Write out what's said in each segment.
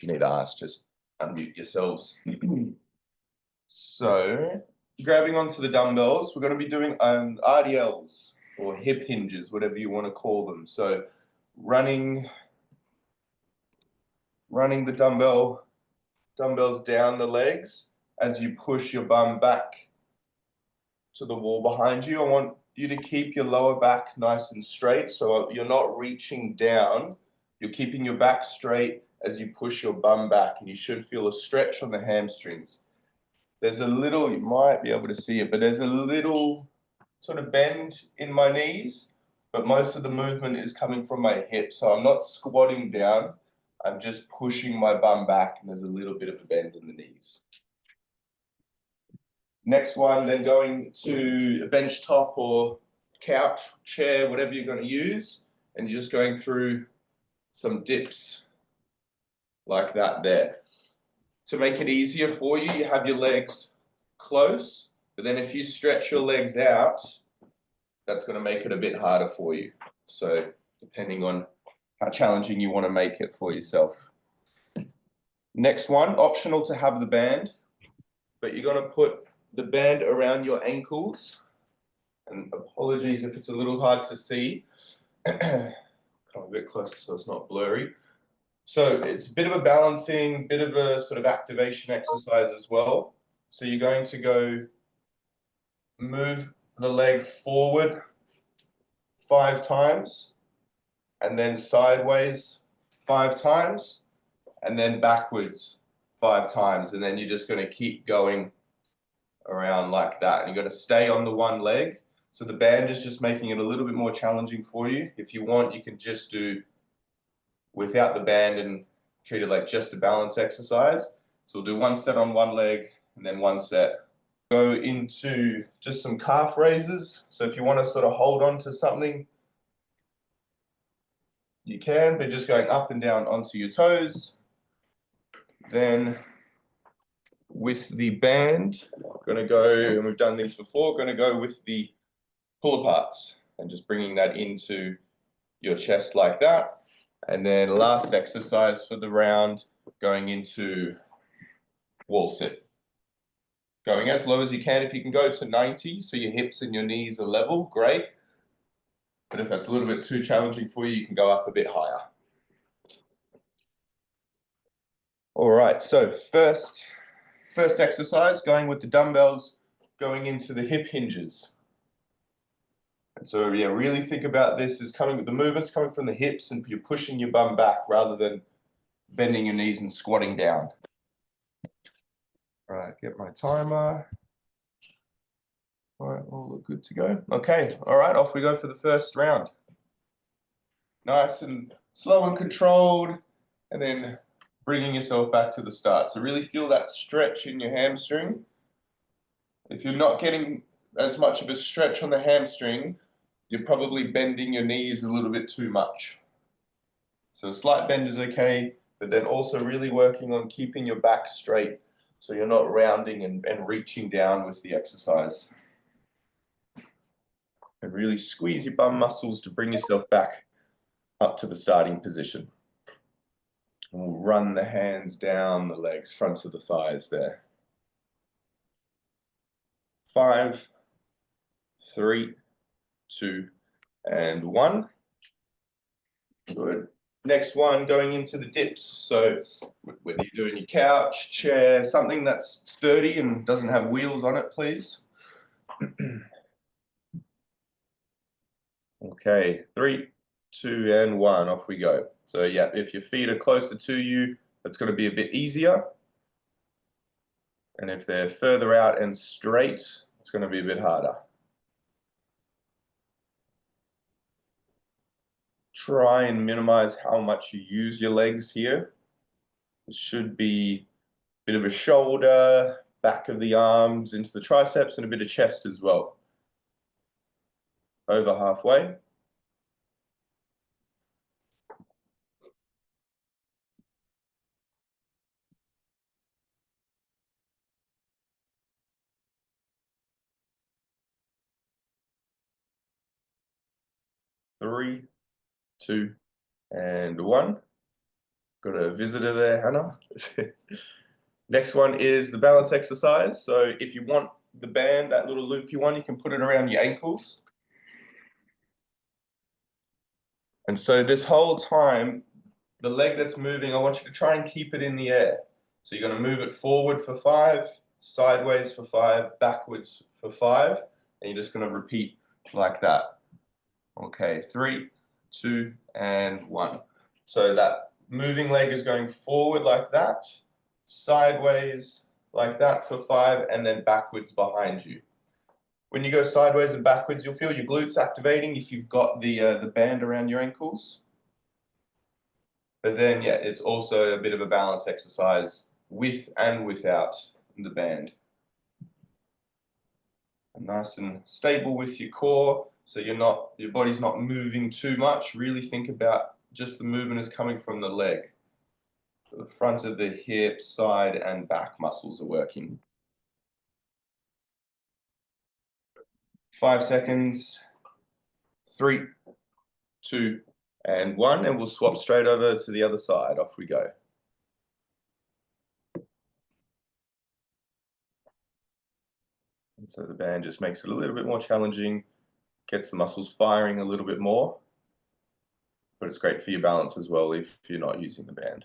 if you need to ask, just unmute yourselves. So, grabbing onto the dumbbells, we're going to be doing RDLs or hip hinges, whatever you want to call them. So, running the dumbbells down the legs as you push your bum back to the wall behind you. I want you to keep your lower back nice and straight, so you're not reaching down. You're keeping your back straight as you push your bum back, and you should feel a stretch on the hamstrings. There's a little, you might be able to see it, but there's a little sort of bend in my knees, but most of the movement is coming from my hips. So I'm not squatting down, I'm just pushing my bum back, and there's a little bit of a bend in the knees. Next one, then going to a bench top or couch, chair, whatever you're going to use, and you're just going through some dips like that there. To make it easier for you, you have your legs close, but then if you stretch your legs out, that's going to make it a bit harder for you. So depending on how challenging you want to make it for yourself. Next one, optional to have the band, but you're going to put the band around your ankles. And apologies if it's a little hard to see. Come a bit closer so it's not blurry. So it's a bit of a balancing, bit of a sort of activation exercise as well. So you're going to go move the leg forward 5 times, and then sideways 5 times, and then backwards 5 times. And then you're just going to keep going around like that. And you're going to stay on the one leg. So the band is just making it a little bit more challenging for you. If you want, you can just do without the band and treat it like just a balance exercise. So we'll do 1 set on one leg and then 1 set. Go into just some calf raises. So if you want to sort of hold on to something, you can, but just going up and down onto your toes. Then with the band, going to go, and we've done these before, going to go with the pull aparts and just bringing that into your chest like that. And then last exercise for the round, going into wall sit. Going as low as you can. If you can go to 90, so your hips and your knees are level, great. But if that's a little bit too challenging for you, you can go up a bit higher. All right, so first exercise, going with the dumbbells, going into the hip hinges. And so, yeah, really think about this as the movement's coming from the hips, and you're pushing your bum back rather than bending your knees and squatting down. All right, get my timer. All right, all look good to go. Okay, all right, off we go for the first round. Nice and slow and controlled, and then bringing yourself back to the start. So really feel that stretch in your hamstring. If you're not getting as much of a stretch on the hamstring, you're probably bending your knees a little bit too much. So a slight bend is okay, but then also really working on keeping your back straight so you're not rounding and reaching down with the exercise. And really squeeze your bum muscles to bring yourself back up to the starting position. And we'll run the hands down the legs, front of the thighs there. 5, 3, 2, and 1. Good. Next one, going into the dips. So whether you're doing your couch, chair, something that's sturdy and doesn't have wheels on it, please. Okay, 3, 2, and 1, off we go. So yeah, if your feet are closer to you, it's going to be a bit easier. And if they're further out and straight, it's going to be a bit harder. Try and minimize how much you use your legs here. It should be a bit of a shoulder, back of the arms into the triceps, and a bit of chest as well. Over halfway. Three, 2, and 1. Got a visitor there, Hannah. Next one is the balance exercise. So if you want the band, that little loopy one, you can put it around your ankles. And so this whole time, the leg that's moving, I want you to try and keep it in the air. So you're going to move it forward for 5, sideways for 5, backwards for 5, and you're just going to repeat like that. Okay, 3, 2, and 1. So that moving leg is going forward like that, sideways like that for 5, and then backwards behind you. When you go sideways and backwards, you'll feel your glutes activating if you've got the band around your ankles. But then, yeah, it's also a bit of a balance exercise with and without the band. And nice and stable with your core, so your body's not moving too much. Really think about just the movement is coming from the leg. So the front of the hip, side, and back muscles are working. 5 seconds. 3, 2, and 1, and we'll swap straight over to the other side. Off we go. And so the band just makes it a little bit more challenging, gets the muscles firing a little bit more, but it's great for your balance as well if you're not using the band.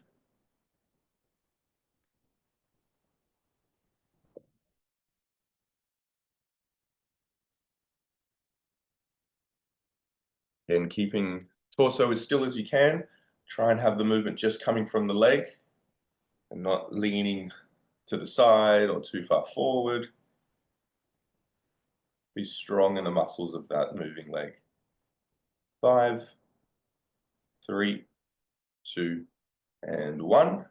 Then keeping torso as still as you can, try and have the movement just coming from the leg and not leaning to the side or too far forward. Be strong in the muscles of that moving leg. 5, 3, 2, and 1.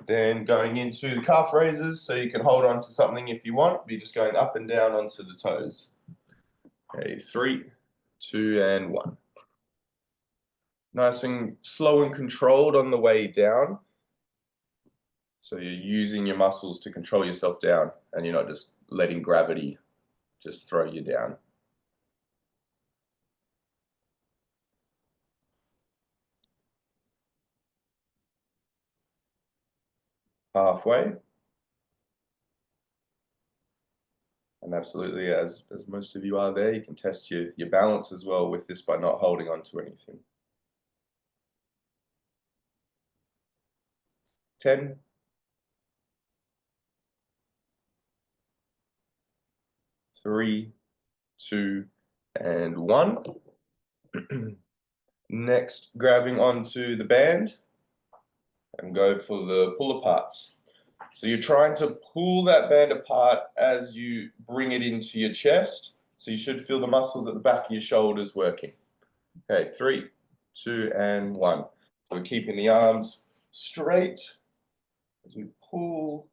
Then going into the calf raises, so you can hold on to something if you want. Be just going up and down onto the toes. Okay, 3, 2, and 1. Nice and slow and controlled on the way down. So you're using your muscles to control yourself down, and you're not just letting gravity just throw you down. Halfway. And absolutely, as most of you are there, you can test your balance as well with this by not holding on to anything. 10. 3, 2, and 1. Next, grabbing onto the band and go for the pull aparts. So you're trying to pull that band apart as you bring it into your chest. So you should feel the muscles at the back of your shoulders working. Okay, 3, 2, and 1. So we're keeping the arms straight as we pull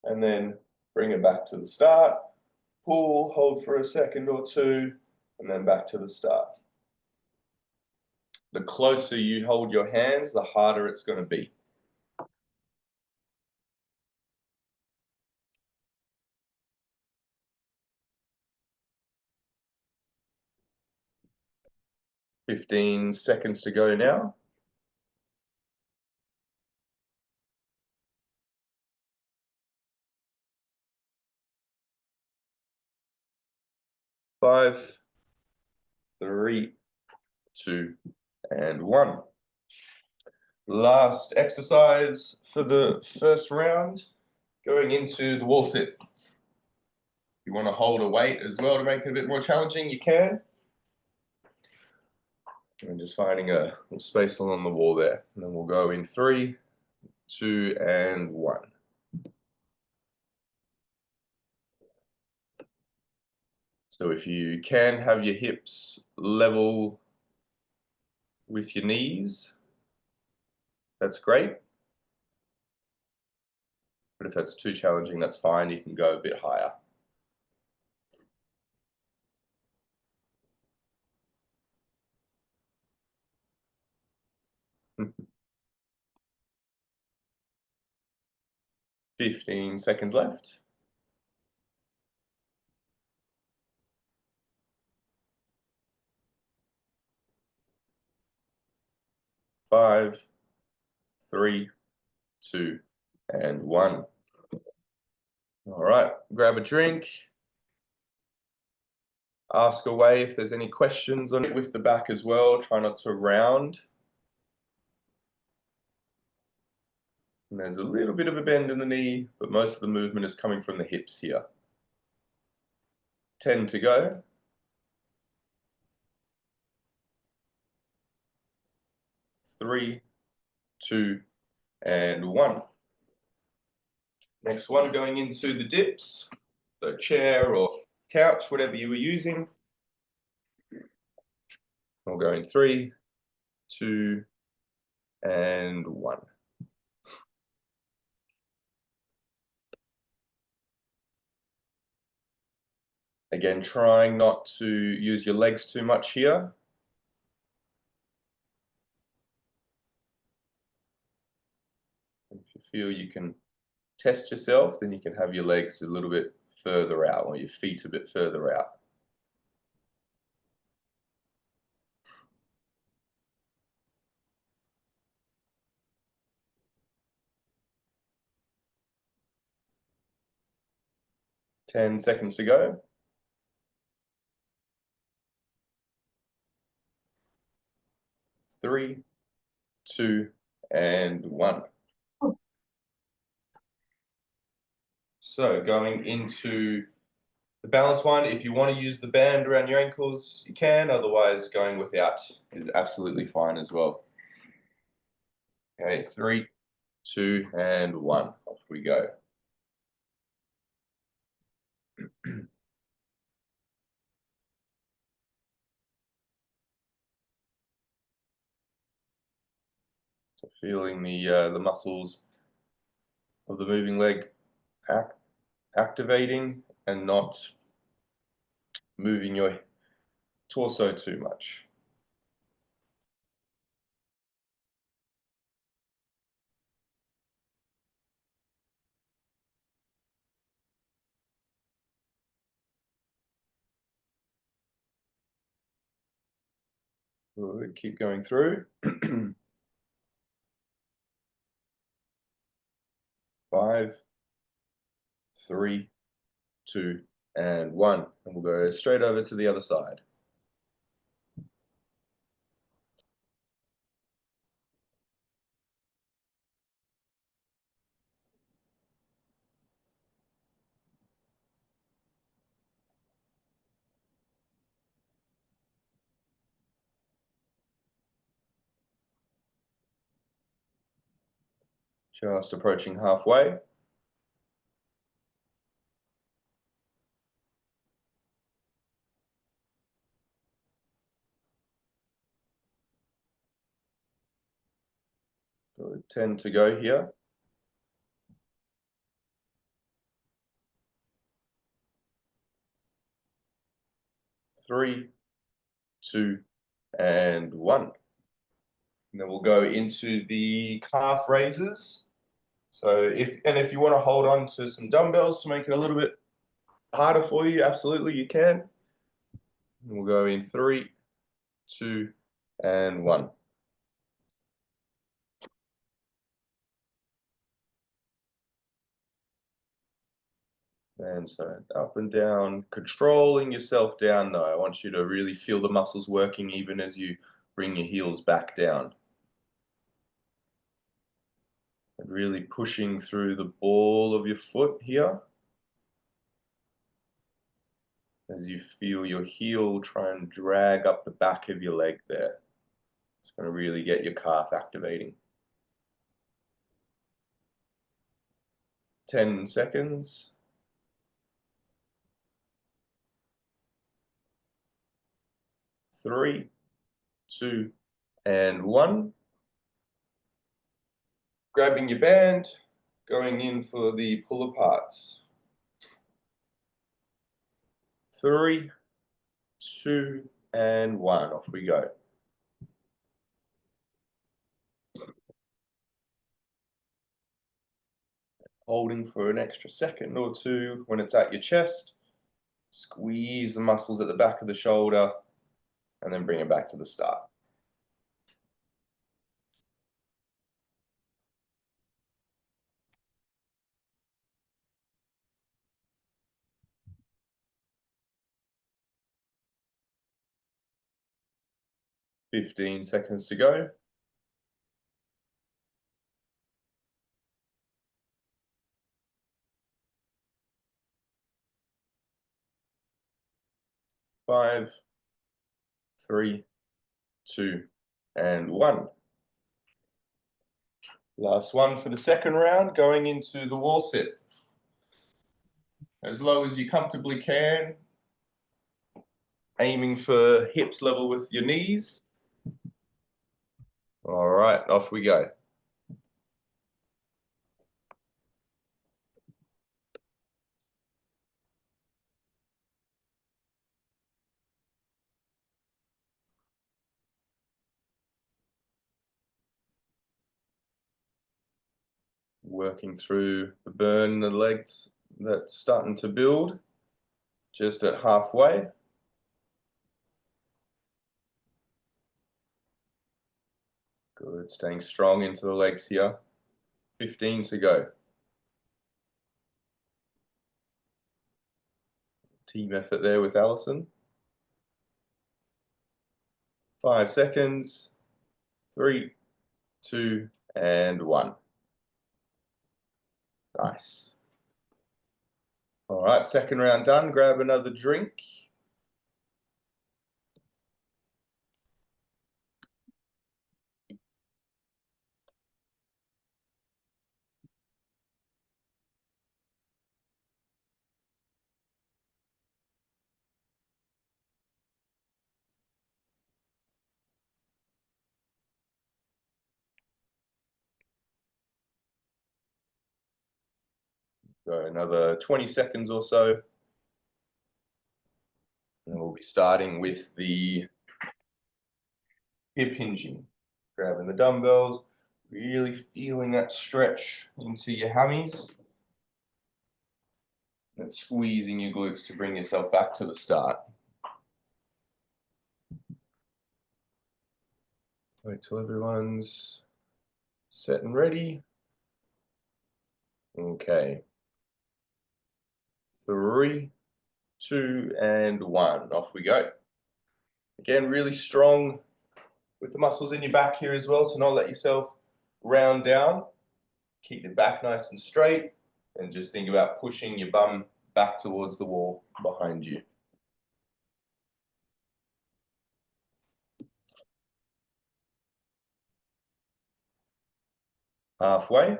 and then bring it back to the start. Pull, hold for a second or two, and then back to the start. The closer you hold your hands, the harder it's going to be. "15 seconds to go now. 5, 3, 2, and 1. Last exercise for the first round, going into the wall sit. You want to hold a weight as well to make it a bit more challenging, you can. And just finding a little space along the wall there. And then we'll go in 3, 2, and 1. So if you can have your hips level with your knees, that's great. But if that's too challenging, that's fine. You can go a bit higher. "15 seconds left. 5, 3, 2, and 1. All right, grab a drink. Ask away if there's any questions on it with the back as well. Try not to round. And there's a little bit of a bend in the knee, but most of the movement is coming from the hips here. 10 to go. 3, 2, and 1. Next one, going into the dips. So chair or couch, whatever you were using. We'll go in 3, 2, and 1. Again, trying not to use your legs too much here. If you feel you can test yourself, then you can have your legs a little bit further out or your feet a bit further out. Ten seconds to go. 3, 2, and 1. So going into the balance one, if you want to use the band around your ankles, you can. Otherwise, going without is absolutely fine as well. Okay, 3, 2, and 1. Off we go. So feeling the muscles of the moving leg activating and not moving your torso too much. Good. Keep going through. 5, 3, 2, and 1. And we'll go straight over to the other side. Just approaching halfway. Good. 10 to go here. 3, 2, and 1. And then we'll go into the calf raises. So if you want to hold on to some dumbbells to make it a little bit harder for you, absolutely you can. And we'll go in 3, 2, and 1. And so up and down, controlling yourself down though. I want you to really feel the muscles working even as you bring your heels back down. And really pushing through the ball of your foot here. As you feel your heel try and drag up the back of your leg there. It's going to really get your calf activating. 10 seconds. 3, 2, and 1. Grabbing your band, going in for the pull aparts. 3, 2, and 1. Off we go. Holding for an extra second or two when it's at your chest. Squeeze the muscles at the back of the shoulder and then bring it back to the start. 15 seconds to go. 5, 3, 2, and 1. Last one for the second round, going into the wall sit. As low as you comfortably can, aiming for hips level with your knees. All right, off we go. Working through the burn in the legs that's starting to build, just at halfway. Good, staying strong into the legs here. 15 to go. Team effort there with Alison. 5 seconds. 3, 2, and 1. Nice. All right, second round done. Grab another drink. Go another 20 seconds or so. And we'll be starting with the hip hinging. Grabbing the dumbbells, really feeling that stretch into your hammies. And squeezing your glutes to bring yourself back to the start. Wait till everyone's set and ready. Okay. 3, 2, and 1. Off we go. Again, really strong with the muscles in your back here as well, so not let yourself round down. Keep your back nice and straight, and just think about pushing your bum back towards the wall behind you. Halfway.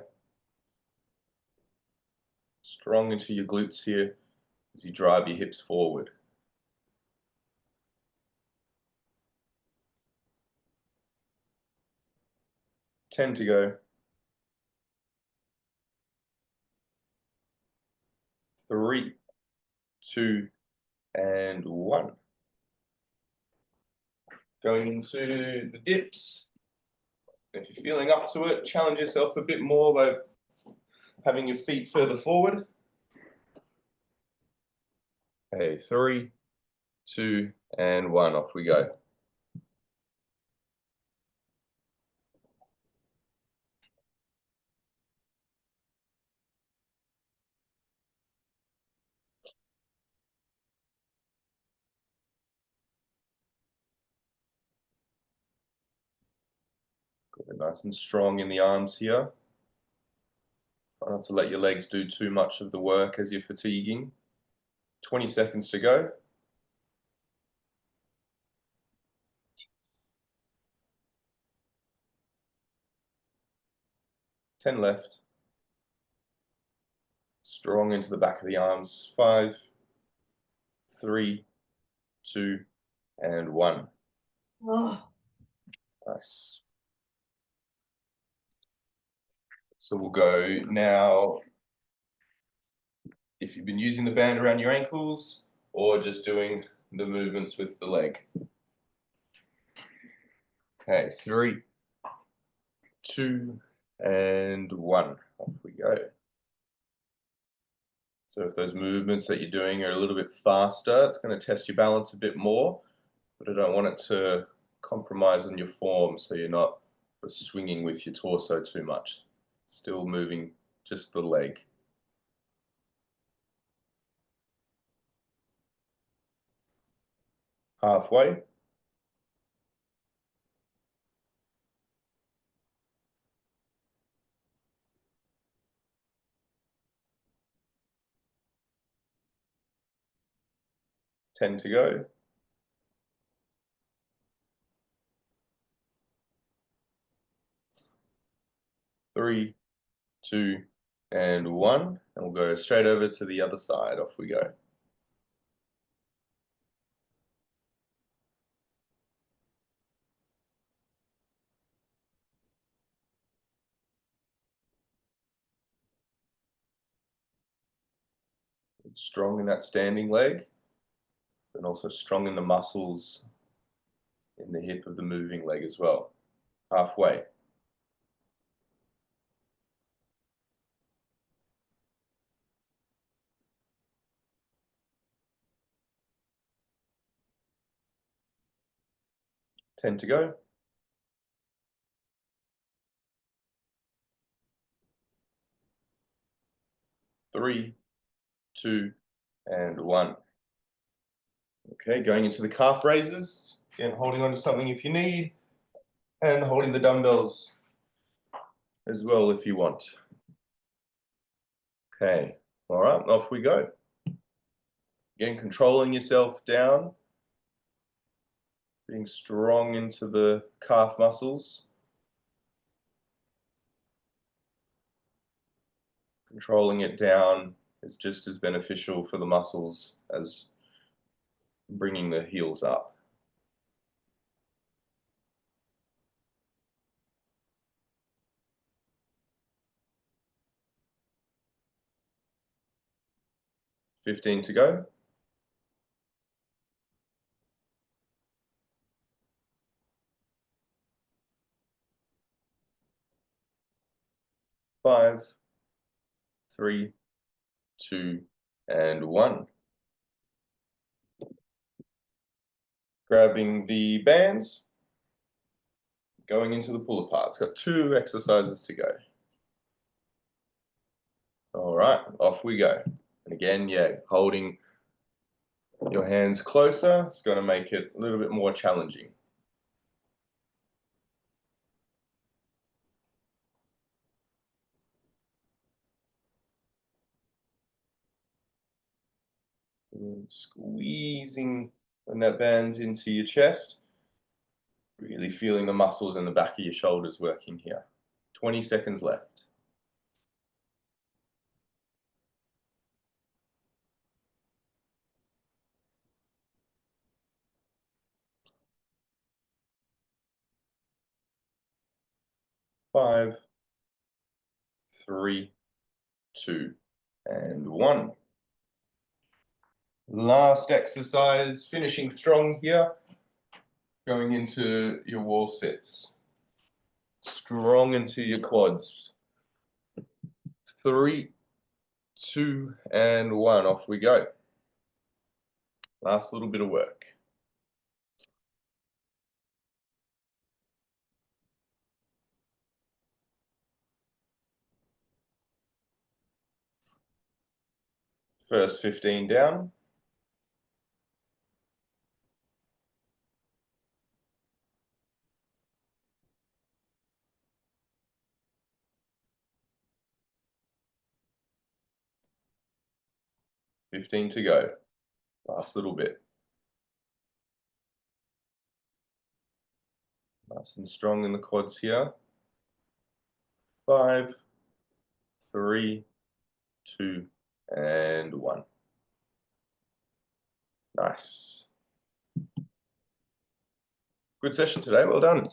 Strong into your glutes here as you drive your hips forward. 10 to go. 3, 2, and 1. Going into the dips. If you're feeling up to it, challenge yourself a bit more by having your feet further forward. Okay, 3, 2, and 1. Off we go. Good, nice and strong in the arms here. Try not to let your legs do too much of the work as you're fatiguing. 20 seconds to go. 10 left. Strong into the back of the arms. 5, 3, 2, and 1. Oh. Nice. So we'll go now, if you've been using the band around your ankles or just doing the movements with the leg. Okay, 3, 2, and 1. Off we go. So if those movements that you're doing are a little bit faster, it's going to test your balance a bit more, but I don't want it to compromise on your form, so you're not swinging with your torso too much. Still moving just the leg. Halfway. 10 to go. 3, 2, and 1. And we'll go straight over to the other side. Off we go. Strong in that standing leg, and also strong in the muscles in the hip of the moving leg as well. Halfway. Ten to go. 3, 2, and 1. Okay, going into the calf raises. Again, holding on to something if you need, and holding the dumbbells as well if you want. Okay, all right, off we go. Again, controlling yourself down, being strong into the calf muscles. Controlling it down is just as beneficial for the muscles as bringing the heels up. $15 to go. 5, 3, 2, and 1. Grabbing the bands, going into the pull apart. It's got 2 exercises to go. All right, off we go. And again, yeah, holding your hands closer is going to make it a little bit more challenging. And squeezing when that band's into your chest. Really feeling the muscles in the back of your shoulders working here. 20 seconds left. Five, 3, 2, and 1. Last exercise, finishing strong here. Going into your wall sits. Strong into your quads. 3, 2, and 1. Off we go. Last little bit of work. First 15 down. $15 to go. Last little bit. Nice and strong in the quads here. 5, 3, 2, and 1. Nice. Good session today. Well done.